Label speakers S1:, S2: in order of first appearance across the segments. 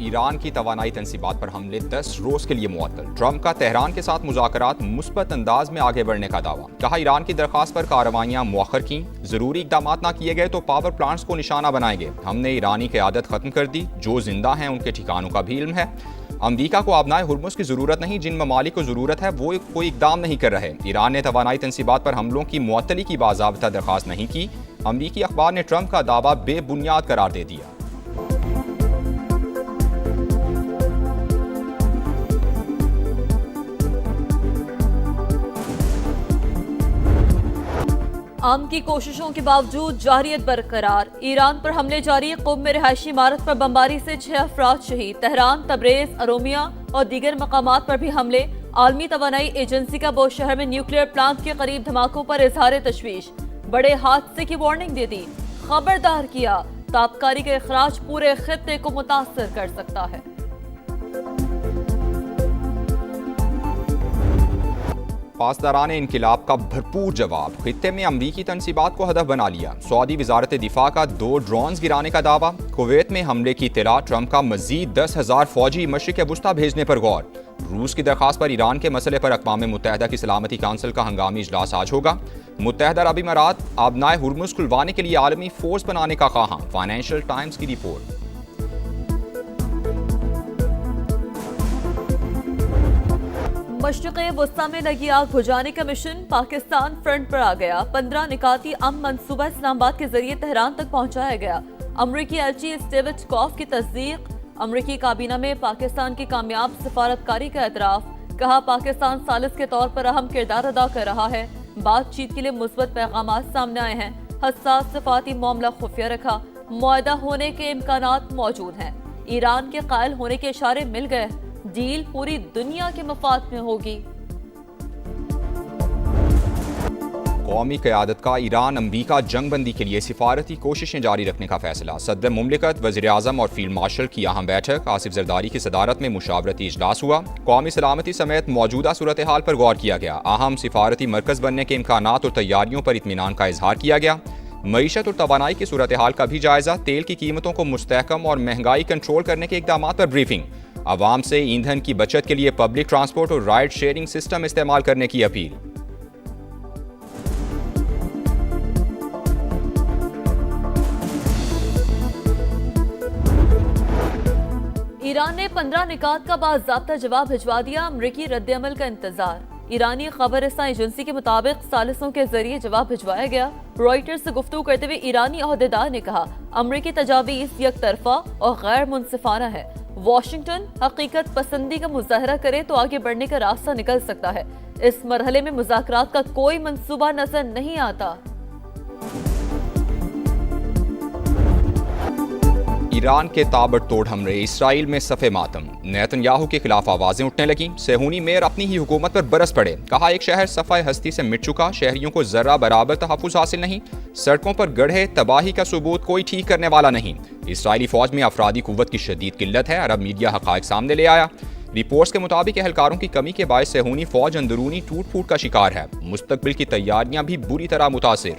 S1: Iran की तवानाई तंसीबात पर हमले 10 रोज के लिए मुअत्तल। ट्रंप का तेहरान के साथ मुज़ाकरात मुस्बत अंदाज में आगे बढ़ने का दावा। कहा ईरान की दरख्वास्त पर कार्रवाइयां मुअख्खर की, जरूरी इकदाम न किए गए तो पावर प्लांट्स को निशाना बनाएंगे। हमने ईरानी क़यादत खत्म कर दी, जो जिंदा हैं उनके ठिकानों का भी इल्म है। अमरीका को आबनाए हुर्मुज़ की जरूरत नहीं, जिन ममालिक को जरूरत है वो कोई इकदाम नहीं कर रहे। ईरान ने तवानाई तंसीबात पर हमलों की मुअत्तली की बाज़ाब्ता दरख्वास्त नहीं की। अमरीकी अखबार ने ट्रंप का दावा बेबुनियाद करार दे दिया।
S2: आम की कोशिशों के बावजूद जारियत बरकरार। ईरान पर हमले जारी। क़ुम में रिहायशी इमारत पर बमबारी से 6 अफराद शहीद। तेहरान, तबरेज़, अरोमिया और दीगर मकामात पर भी हमले। आलमी तवानाई एजेंसी का बौशहर में न्यूक्लियर प्लांट के करीब धमाकों पर इजहार तशवीश। बड़े हादसे की वार्निंग दे दी, खबरदार किया। ताबकारी का इखराज पूरे खित्ते को मुतासर कर सकता है।
S1: पासदारान इनकिलाब का भरपूर जवाब। खित्ते में अमरीकी तंसीबात को हदफ बना लिया। सऊदी वजारत दिफा का 2 ड्रोन्स गिराने का दावा। कुवैत में हमले की इत्तला। ट्रंप का मजीद 10,000 फौजी मशरिक़ वुस्ता भेजने पर गौर। रूस की दरख्वास्त पर ईरान के मसले पर अक़वाम मुत्तहिदा की सलामती काउंसिल का हंगामी इजलास आज होगा। मुत्तहिदा अरब इमारात आबनाए हुर्मुज़ खुलवाने के लिए आलमी फोर्स बनाने का कहा। फाइनेंशियल टाइम्स की रिपोर्ट।
S2: मशरिक़ वुस्ता में लगी आग बुझाने का मिशन पाकिस्तान फ्रंट पर आ गया। 15 निकाती मनसूबा इस्लामाबाद के जरिए तेहरान तक पहुंचाया गया। अमरीकी एलची स्टीव विटकॉफ की तस्दीक। अमरीकी काबीना में पाकिस्तान की कामयाब सफारतकारी का एतराफ। कहा पाकिस्तान सालिस के तौर पर अहम किरदार अदा कर रहा है। बातचीत के लिए मुस्बत पैगाम सामने आए हैं। हसास सफाती मामला खुफिया रखा। मुआहदा होने के इम्कानात मौजूद हैं। ईरान के कायल होने के इशारे मिल गए। डील पूरी दुनिया के मफाद में होगी।
S1: कौमी क़यादत का ईरान अमरीका जंगबंदी के लिए सिफारती कोशिशें जारी रखने का फैसला। सदर मुमलिकत, वज़ीर आज़म और फील्ड मार्शल की अहम बैठक। आसिफ जरदारी की सदारत में मुशावरती इजलास हुआ। कौमी सलामती समेत मौजूदा सूरत हाल पर गौर किया गया। अहम सिफारती मरकज़ बनने के इम्कानात और तैयारियों पर इत्मीनान का इजहार किया गया। मईशत और तवानाई की सूरत हाल का भी जायजा। तेल की कीमतों को मुस्तहकम और महंगाई कंट्रोल करने के इक़दामात पर ब्रीफिंग। आवाम से ईंधन की बचत के लिए पब्लिक ट्रांसपोर्ट और राइड शेयरिंग सिस्टम इस्तेमाल करने की अपील।
S2: ईरान ने 15 निकात का बाज़ाब्ता जवाब भिजवा दिया। अमरीकी रद्द-ए-अमल का इंतजार। ईरानी खबरस्तान एजेंसी के मुताबिक सालिसों के जरिए जवाब भिजवाया गया। रॉयटर्स से गुफ्तगू करते हुए ईरानी ओहदेदार ने कहा अमरीकी तजावीज़ यकतरफा और गैर मुनसिफाना है। वाशिंगटन हकीकत पसंदी का मुजाहरा करे तो आगे बढ़ने का रास्ता निकल सकता है। इस मरहले में मुज़ाकरात का कोई मंसूबा नजर नहीं आता।
S1: ईरान के ताबड़तोड़ हमले। इसराइल में सफ़े मातम। नेतन्याहू के खिलाफ आवाजें उठने लगीं। सेहूनी मेयर अपनी ही हुकूमत पर बरस पड़े। कहा एक शहर सफ़ाए हस्ती से मिट चुका, शहरियों को जर्रा बराबर तहफ़्फ़ुज़ हासिल नहीं। सड़कों पर गढ़े तबाही का सबूत कोई ठीक करने वाला नहीं। इसराइली फौज में अफरादी कुव्वत की शदीद किल्लत है। अरब मीडिया हक़ाइक़ सामने ले आया। रिपोर्ट्स के मुताबिक एहलकारों की कमी के बायस सेहूनी फौज अंदरूनी टूट फूट का शिकार है। मुस्तकबिल की तैयारियां भी बुरी तरह मुतासिर।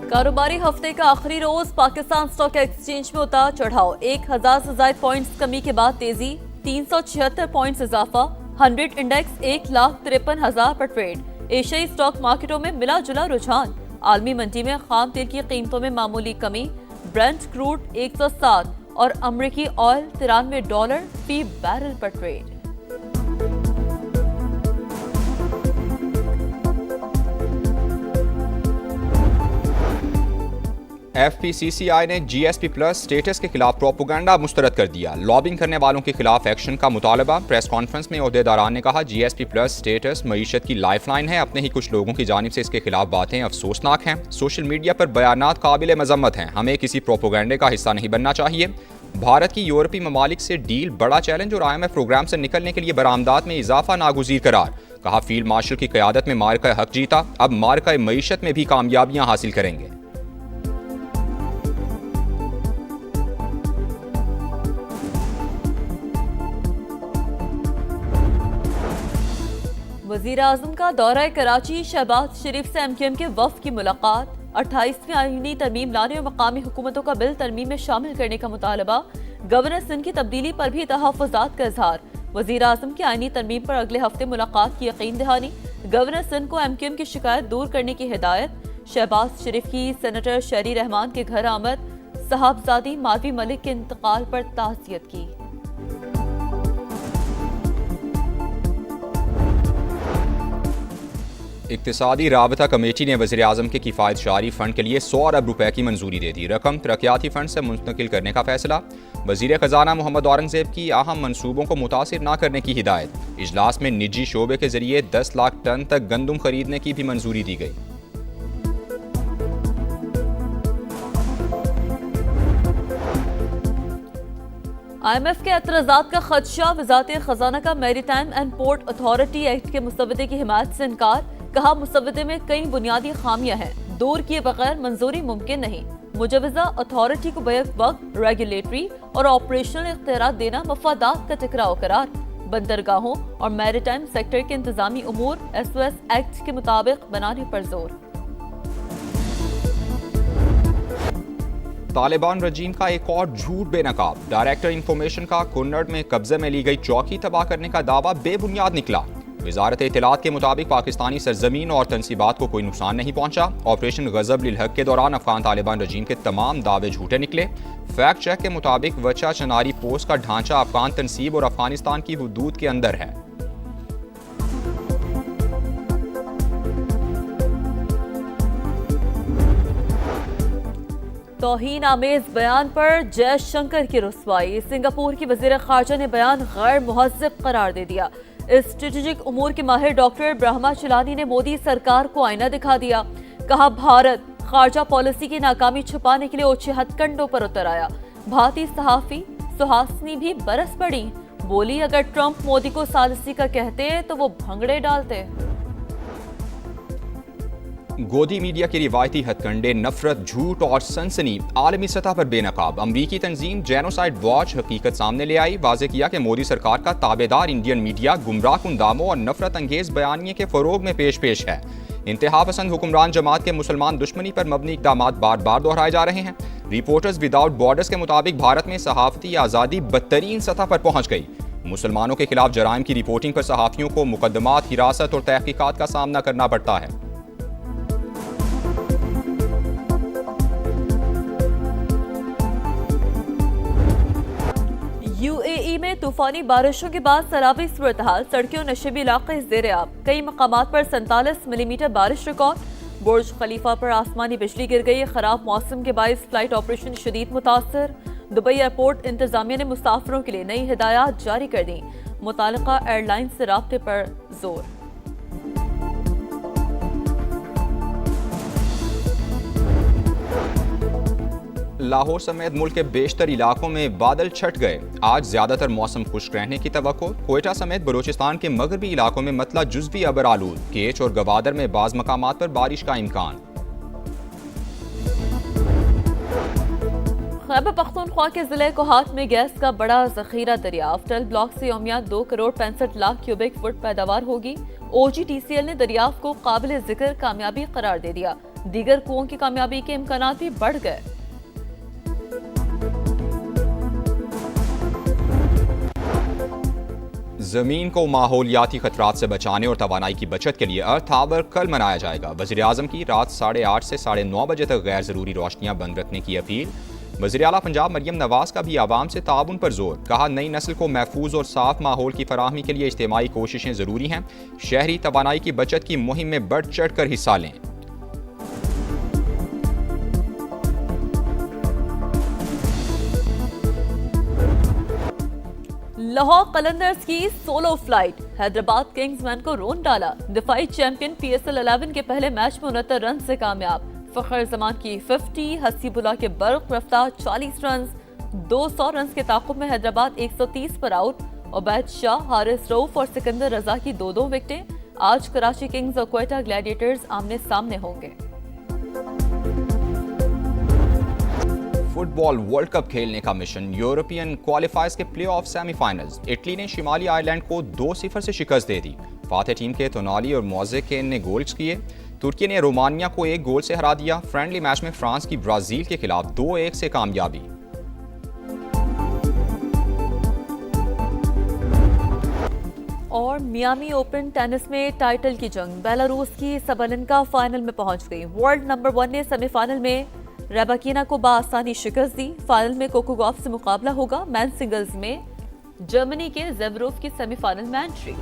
S2: कारोबारी हफ्ते का आखिरी रोज पाकिस्तान स्टॉक एक्सचेंज में उतार चढ़ाव। 1000 से ज्यादा पॉइंट्स कमी के बाद तेजी। 376 पॉइंट्स इजाफा। 100 इंडेक्स 1,53,000 पर ट्रेड। एशियाई स्टॉक मार्केटों में मिला जुला रुझान। आलमी मंडी में खाम तेल की कीमतों में मामूली कमी। ब्रेंट क्रूड 107 और अमरीकी ऑयल $93 फी बैरल पर ट्रेड।
S1: FPCCI ने GSP प्लस स्टेटस के खिलाफ प्रोपोगंडा मुस्तरद कर दिया। लॉबिंग करने वालों के खिलाफ एक्शन का मुतालबा। प्रेस कॉन्फ्रेंस में ओहदेदारान ने कहा GSP प्लस स्टेटस मईशत की लाइफलाइन है। अपने ही कुछ लोगों की जानिब से इसके खिलाफ बातें अफसोसनाक हैं। सोशल मीडिया पर बयानात काबिल मजम्मत हैं। हमें किसी प्रोपोगंडे का हिस्सा नहीं बनना चाहिए। भारत की यूरोपीय ममालिक से डील बड़ा चैलेंज और IMF प्रोग्राम से निकलने के लिए बरामदात में इजाफा नागुज़ीर करार। कहा फील्ड मार्शल की क़यादत में मार्का हक जीता, अब मार्का मईशत में भी कामयाबियां हासिल करेंगे।
S2: वजीर आजम का दौरा कराची, शहबाज शरीफ से MQM के वफ्द की मुलाकात, 28वीं आईनी तरमीम लाने और मकामी हुकूमतों का बिल तरमीम में शामिल करने का मुतालबा, गवर्नर सिंध की तब्दीली पर भी तहफ़्फ़ुज़ात का इजहार, वजीर आजम की आईनी तरमीम पर अगले हफ्ते मुलाकात की यकीन दहानी, गवर्नर सिंध को MQM की शिकायत दूर करने की हिदायत, शहबाज शरीफ की सेनेटर शहरी रहमान के घर आमद, साहबजादी मालवी मलिक के इंतकाल पर ताज़ियत की।
S1: इक्तिसादी राबता कमेटी ने वज़ीर आज़म के किफ़ायत शारी फ़ंड के लिए 100 अरब रुपए की मंजूरी दे दी। रकम तरक्याती फ़ंड से मुंतकिल करने का फैसला। वज़ीर ख़जाना मोहम्मद औरंगज़ेब की अहम मनसूबों को मुतासिर न करने की हिदायत। इजलास में निजी शोबे के जरिए 10 लाख टन तक गंदम खरीदने की भी मंजूरी दी गई।
S2: IMF के एतराज़ात का खदशा, वज़ारत ख़जाना का maritime and port authority act के मुसवदे की हिमायत से इनकार, कहा मुसवदे में कई बुनियादी खामियां हैं, दूर किए बगैर मंजूरी मुमकिन नहीं। मुजवजा अथॉरिटी को बैक वक्त रेगुलेटरी और ऑपरेशनल इख्तियार देना मफादात का टकराव करार, बंदरगाहों और मैरीटाइम सेक्टर के इंतजामी उमूर SOS एक्ट के मुताबिक बनाने पर जोर।
S1: तालिबान रजीम का एक और झूठ बेनकाब, डायरेक्टर इंफॉर्मेशन का कुन्नड़ में कब्जे में ली गई चौकी तबाह करने का दावा बेबुनियाद निकला। वजारत इत्तलात के मुताबिक पाकिस्तानी सरजमीन और तनसीबात को कोई नुकसान नहीं पहुंचा। ऑपरेशन गजब लिल हक के दौरान अफगान तालिबान रजीम के तमाम दावे झूठे निकले। फैक्ट चेक के मुताबिक वचा चनारी पोस्ट का ढांचा अफगान तनसीब और अफगानिस्तान की हुदूद के अंदर है।
S2: तौहीन आमेज बयान पर जयशंकर की रुसवाई, सिंगापुर की वज़ीर ख़ारजा ने बयान गैर मुहज़्ज़ब करार दे दिया। स्ट्रेटेजिक उमूर के माहिर डॉक्टर ब्रह्मा चिलानी ने मोदी सरकार को आईना दिखा दिया, कहा भारत ख़ारजा पॉलिसी की नाकामी छुपाने के लिए ओछे हथकंडों पर उतर आया। भारतीय सहाफ़ी सुहासिनी भी बरस पड़ी, बोली अगर ट्रंप मोदी को सालिसी का कहते तो वो भंगड़े डालते।
S1: गोदी मीडिया के रिवायती हथकंडे, नफरत, झूठ और सनसनी आलमी सतह पर बेनकाब। अमरीकी तंजीम जेनोसाइड वॉच हकीकत सामने ले आई, वाज़ेह किया कि मोदी सरकार का ताबेदार इंडियन मीडिया गुमराह कुन दामों और नफरत अंगेज बयानिए के फरोग में पेश है। इंतहा पसंद हुक्मरान जमात के मुसलमान दुश्मनी पर मबनी इक़दामात बार बार दोहराए जा रहे हैं। रिपोर्टर्स विदाउट बॉर्डर्स के मुताबिक भारत में सहाफ़ती आज़ादी बदतरीन सतह पर पहुँच गई। मुसलमानों के खिलाफ जराइम की रिपोर्टिंग पर सहाफ़ियों को मुकदमात, हिरासत और तहकीकात का सामना करना पड़ता है।
S2: UAE में तूफानी बारिशों के बाद सैलाबी सूरत-हाल, सड़कें और नशेबी इलाके ज़ेर-ए-आब, कई मकामात पर 47 मिलीमीटर बारिश रिकॉर्ड। बुर्ज खलीफा पर आसमानी बिजली गिर गई, खराब मौसम के बायस फ्लाइट ऑपरेशन शदीद मुतासर। दुबई एयरपोर्ट इंतजामिया ने मुसाफिरों के लिए नई हिदायत जारी कर दी, मुतालिका एयरलाइन से राब्ते पर जोर।
S1: लाहौर समेत मुल्क के बेशतर इलाकों में बादल छट गए। आज ज्यादातर मौसम खुश्क रहने की तवक्को। कोयटा समेत बलूचिस्तान के मगरबी इलाकों में मतला जुज़वी अबर आलूद। केच और गवादर में बाज़ मकामात पर बारिश का इम्कान।
S2: खैबर पख्तूनख्वा के जिले कोहाट में गैस का बड़ा जखीरा दरियाफ्त। टल ब्लॉक से यौमिया 2 करोड़ 65 लाख क्यूबिक फुट पैदावार होगी। OGTCL ने दरियाफ्त को काबिल जिक्र कामयाबी करार दे दिया। दीगर कुओं की कामयाबी के इम्कानात भी बढ़ गए।
S1: जमीन को माहौलियाती खतरात से बचाने और तवानाई की बचत के लिए अर्थ आवर कल मनाया जाएगा। वज़ीर आज़म की रात 8:30 से 9:30 बजे तक गैर ज़रूरी रोशनियां बंद रखने की अपील। वज़ीर आला पंजाब मरियम नवाज का भी आवाम से ताउन पर जोर, कहा नई नस्ल को महफूज और साफ माहौल की फराहमी के लिए इज्तिमाई कोशिशें ज़रूरी हैं। शहरी तवानाई की बचत की मुहिम में बढ़ चढ़ कर हिस्सा लें।
S2: लाहौर कलंदर्स की सोलो फ्लाइट, हैदराबाद किंग्समैन को रोन डाला। दिफाई चैंपियन PSL 11 के पहले मैच में 69 रन से कामयाब। फखर जमान की 50, हसीबुल्ला के बर्क रफ्तार 40 रन। 200 रन के ताकुब में हैदराबाद 130 पर आउट। उबैद शाह, हारिस रऊफ और सिकंदर रजा की 2-2 विकेटें। आज कराची किंग्स और क्वेटा ग्लैडिएटर्स आमने सामने होंगे।
S1: फुटबॉल वर्ल्ड कप खेलने का मिशन, यूरोपियन क्वालिफायर्स के प्लेऑफ सेमीफाइनल्स। इटली ने शिमाली आयरलैंड को 2-0 से शिकस्त दे दी। फातह टीम के तोनाली और मोज़ेकिन ने गोल्स किए। तुर्की ने रोमानिया को 1 गोल से हरा दिया। फ्रेंडली मैच में फ्रांस की ब्राज़ील के खिलाफ 2-1 से कामयाबी।
S2: और मियामी ओपन टेनिस में टाइटल की जंग, बेलारूस की सबलेंका फाइनल में पहुंच गई। वर्ल्ड नंबर 1 ने सेमीफाइनल में रेबाकिना को बासानी शिकस्त दी। फाइनल में कोको गॉफ से मुकाबला होगा। मेन सिंगल्स में जर्मनी के ज़ेवरोव की सेमीफाइनल में एंट्री।